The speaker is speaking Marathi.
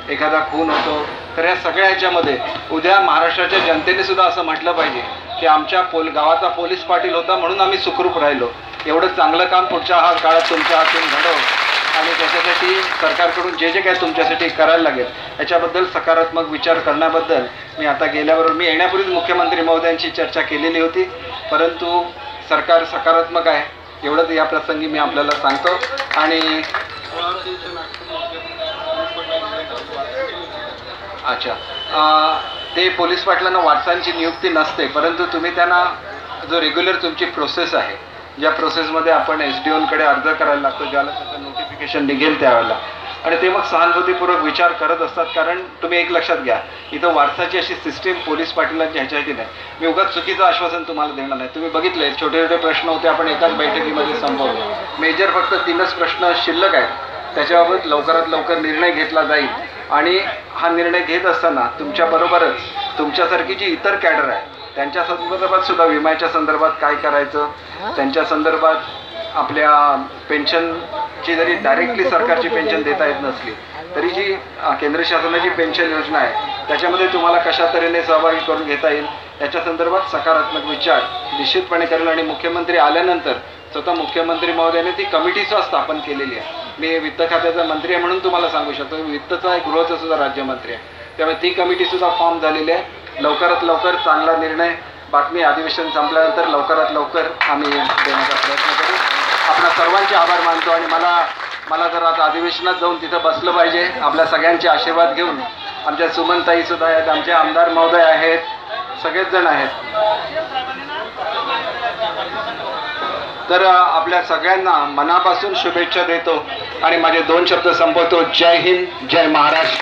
एखादा खून होतो, तर ह्या सगळ्या ह्याच्यामध्ये उद्या महाराष्ट्राच्या जनतेने सुद्धा असं म्हटलं पाहिजे की आमच्या गावाचा पोलीस पाटील होता म्हणून आम्ही सुखरूप राहिलो. एवढं चांगलं काम पुढच्या काळात तुमच्या हातून घडव आणि त्याच्यासाठी सरकारकडून जे जे काही तुमच्यासाठी करायला लागेल याच्याबद्दल सकारात्मक विचार करण्याबद्दल मी आता गेल्याबरोबर मी येण्यापूर्वीच मुख्यमंत्री महोदयांची चर्चा केलेली होती, परंतु सरकार सकारात्मक आहे एवढंच या प्रसंगी मी आपल्याला सांगतो. आणि अच्छा, ते पोलीस पाटलांना वाटसांची नियुक्ती नसते, परंतु तुम्ही त्यांना जो रेग्युलर तुमची प्रोसेस आहे, ज्या प्रोसेसमध्ये आपण SDOंकडे अर्ज करायला लागतो, ज्याला त्याचं नोटिफिकेशन निघेल त्यावेळेला, आणि ते मग सहानुभूतीपूर्वक विचार करत असतात. कारण तुम्ही एक लक्षात घ्या, इथं वारसाची अशी सिस्टीम पोलीस पाटीलांच्या ह्याच्यासाठी नाही. मी उगाच चुकीचं आश्वासन तुम्हाला देणार नाही. तुम्ही बघितले छोटे छोटे प्रश्न होते, आपण एकाच बैठकीमध्ये संपवले. मेजर फक्त 3च प्रश्न शिल्लक आहेत, त्याच्याबाबत लवकरात लवकर निर्णय घेतला जाईल. आणि हा निर्णय घेत असताना तुमच्याबरोबरच तुमच्यासारखी जी इतर कॅडर आहे त्यांच्या संदर्भात सुद्धा विम्याच्या संदर्भात काय करायचं, त्यांच्या संदर्भात आपल्या पेन्शनची जरी डायरेक्टली सरकारची पेन्शन देता येत नसली तरी जी केंद्र शासनाची पेन्शन योजना आहे त्याच्यामध्ये तुम्हाला कशा तऱ्हेने सहभागी करून घेता येईल याच्या संदर्भात सकारात्मक विचार निश्चितपणे करेल. आणि मुख्यमंत्री आल्यानंतर स्वतः मुख्यमंत्री महोदयाने ती कमिटी सुद्धा स्थापन केलेली आहे. मी वित्त खात्याचा मंत्री आहे म्हणून तुम्हाला सांगू शकतो, वित्तचा एक गृहचा सुद्धा राज्यमंत्री आहे, त्यामुळे ती कमिटी सुद्धा फॉर्म झालेली आहे. लवकरात लवकर चांगला निर्णय बातमी अधिवेशन संपल्यानंतर लवकरात लवकर आम्ही देण्याचा प्रयत्न करू. आपल्या सर्वांचे आभार मानतो. आणि मला जर आता अधिवेशनात जाऊन तिथं बसलं पाहिजे, आपल्या सगळ्यांचे आशीर्वाद घेऊन. आमच्या सुमनताई सुद्धा आहेत, आमचे आमदार महोदय आहेत, सगळेच जण आहेत. तर आपल्या सगळ्यांना मनापासून शुभेच्छा देतो आणि माझे 2 शब्द संपवतो. जय हिंद, जय महाराष्ट्र.